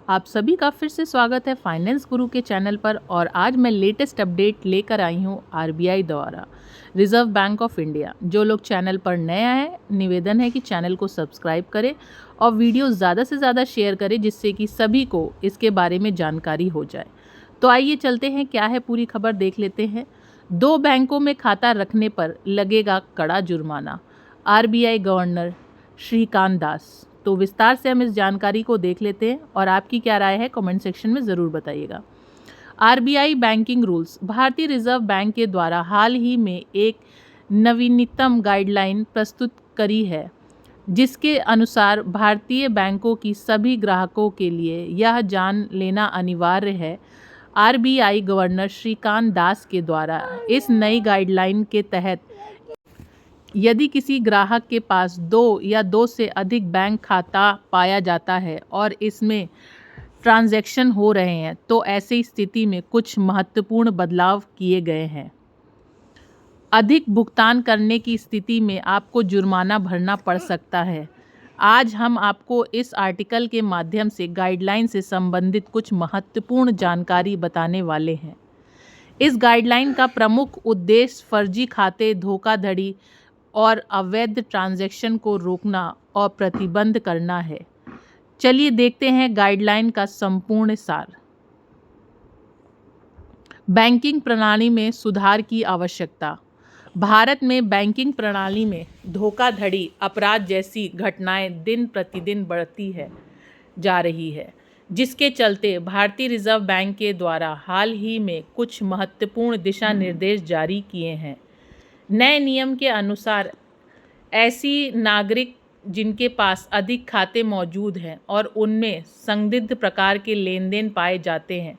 आप सभी का फिर से स्वागत है फाइनेंस गुरु के चैनल पर। और आज मैं लेटेस्ट अपडेट लेकर आई हूँ आरबीआई द्वारा रिजर्व बैंक ऑफ इंडिया। जो लोग चैनल पर नए आए, निवेदन है कि चैनल को सब्सक्राइब करें और वीडियो ज़्यादा से ज़्यादा शेयर करें, जिससे कि सभी को इसके बारे में जानकारी हो जाए। तो आइए चलते हैं, क्या है पूरी खबर देख लेते हैं। 2 बैंकों में खाता रखने पर लगेगा कड़ा जुर्माना, आरबीआई गवर्नर श्रीकांत दास। तो विस्तार से हम इस जानकारी को देख लेते हैं और आपकी क्या राय है कमेंट सेक्शन में ज़रूर बताइएगा। RBI banking rules. भारतीय रिजर्व बैंक के द्वारा हाल ही में एक नवीनतम गाइडलाइन प्रस्तुत करी है, जिसके अनुसार भारतीय बैंकों की सभी ग्राहकों के लिए यह जान लेना अनिवार्य है। आरबीआई गवर्नर श्रीकांत दास के द्वारा इस नई गाइडलाइन के तहत यदि किसी ग्राहक के पास 2 या 2 से अधिक बैंक खाता पाया जाता है और इसमें ट्रांजैक्शन हो रहे हैं, तो ऐसी स्थिति में कुछ महत्वपूर्ण बदलाव किए गए हैं। अधिक भुगतान करने की स्थिति में आपको जुर्माना भरना पड़ सकता है। आज हम आपको इस आर्टिकल के माध्यम से गाइडलाइन से संबंधित कुछ महत्वपूर्ण जानकारी बताने वाले हैं। इस गाइडलाइन का प्रमुख उद्देश्य फर्जी खाते, धोखाधड़ी और अवैध ट्रांजैक्शन को रोकना और प्रतिबंध करना है। चलिए देखते हैं गाइडलाइन का संपूर्ण सार। बैंकिंग प्रणाली में सुधार की आवश्यकता। भारत में बैंकिंग प्रणाली में धोखाधड़ी, अपराध जैसी घटनाएं दिन प्रतिदिन बढ़ती जा रही है, जिसके चलते भारतीय रिजर्व बैंक के द्वारा हाल ही में कुछ महत्वपूर्ण दिशा निर्देश जारी किए हैं। नए नियम के अनुसार ऐसी नागरिक जिनके पास अधिक खाते मौजूद हैं और उनमें संदिग्ध प्रकार के लेन देन पाए जाते हैं,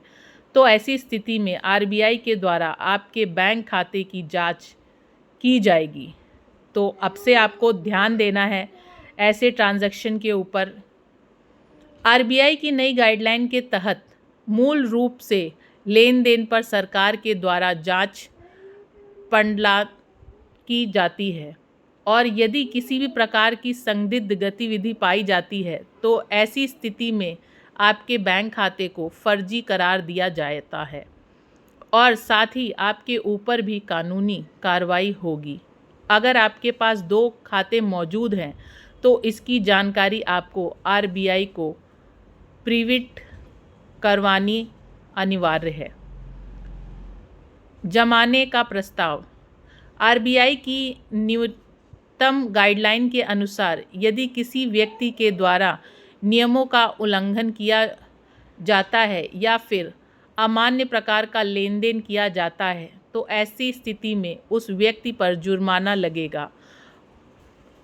तो ऐसी स्थिति में आरबीआई के द्वारा आपके बैंक खाते की जांच की जाएगी। तो अब से आपको ध्यान देना है ऐसे ट्रांजैक्शन के ऊपर। आरबीआई की नई गाइडलाइन के तहत मूल रूप से लेन देन पर सरकार के द्वारा जांच पड़ताल की जाती है, और यदि किसी भी प्रकार की संदिग्ध गतिविधि पाई जाती है, तो ऐसी स्थिति में आपके बैंक खाते को फर्जी करार दिया जाता है और साथ ही आपके ऊपर भी कानूनी कार्रवाई होगी। अगर आपके पास 2 खाते मौजूद हैं, तो इसकी जानकारी आपको आरबीआई को प्रीविट करवानी अनिवार्य है। जमाने का प्रस्ताव। आरबीआई की न्यूनतम गाइडलाइन के अनुसार यदि किसी व्यक्ति के द्वारा नियमों का उल्लंघन किया जाता है या फिर अमान्य प्रकार का लेन देन किया जाता है, तो ऐसी स्थिति में उस व्यक्ति पर जुर्माना लगेगा।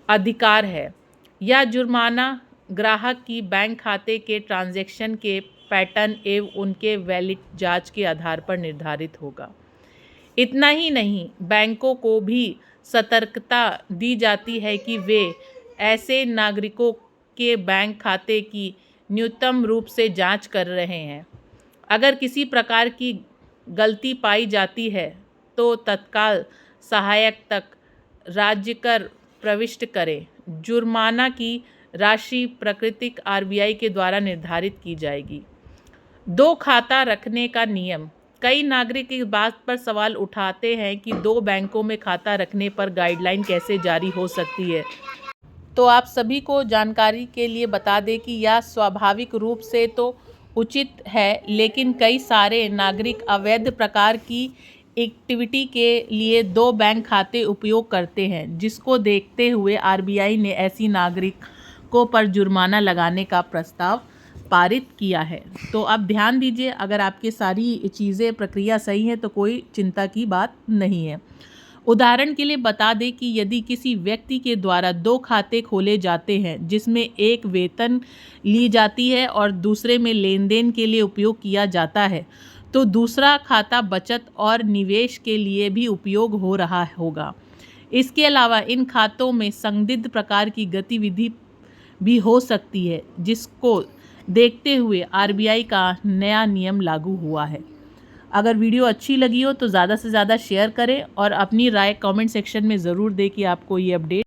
अधिकार है। यह जुर्माना ग्राहक की बैंक खाते के ट्रांजैक्शन के पैटर्न एवं उनके वैलिड जांच के आधार पर निर्धारित होगा। इतना ही नहीं, बैंकों को भी सतर्कता दी जाती है कि वे ऐसे नागरिकों के बैंक खाते की न्यूनतम रूप से जांच कर रहे हैं। अगर किसी प्रकार की गलती पाई जाती है, तो तत्काल सहायक तक राज्य कर प्रविष्ट करें। जुर्माना की राशि प्राकृतिक आरबीआई के द्वारा निर्धारित की जाएगी। 2 खाता रखने का नियम। कई नागरिक इस बात पर सवाल उठाते हैं कि 2 बैंकों में खाता रखने पर गाइडलाइन कैसे जारी हो सकती है। तो आप सभी को जानकारी के लिए बता दें कि यह स्वाभाविक रूप से तो उचित है, लेकिन कई सारे नागरिक अवैध प्रकार की एक्टिविटी के लिए 2 बैंक खाते उपयोग करते हैं, जिसको देखते हुए आरबीआई ने ऐसी नागरिकों पर जुर्माना लगाने का प्रस्ताव पारित किया है। तो आप ध्यान दीजिए, अगर आपकी सारी चीज़ें प्रक्रिया सही है तो कोई चिंता की बात नहीं है। उदाहरण के लिए बता दें कि यदि किसी व्यक्ति के द्वारा 2 खाते खोले जाते हैं, जिसमें एक वेतन ली जाती है और दूसरे में लेन देन के लिए उपयोग किया जाता है, तो दूसरा खाता बचत और निवेश के लिए भी उपयोग हो रहा होगा। इसके अलावा इन खातों में संदिग्ध प्रकार की गतिविधि भी हो सकती है, जिसको देखते हुए आरबीआई का नया नियम लागू हुआ है। अगर वीडियो अच्छी लगी हो तो ज़्यादा से ज़्यादा शेयर करें और अपनी राय कमेंट सेक्शन में ज़रूर दें कि आपको ये अपडेट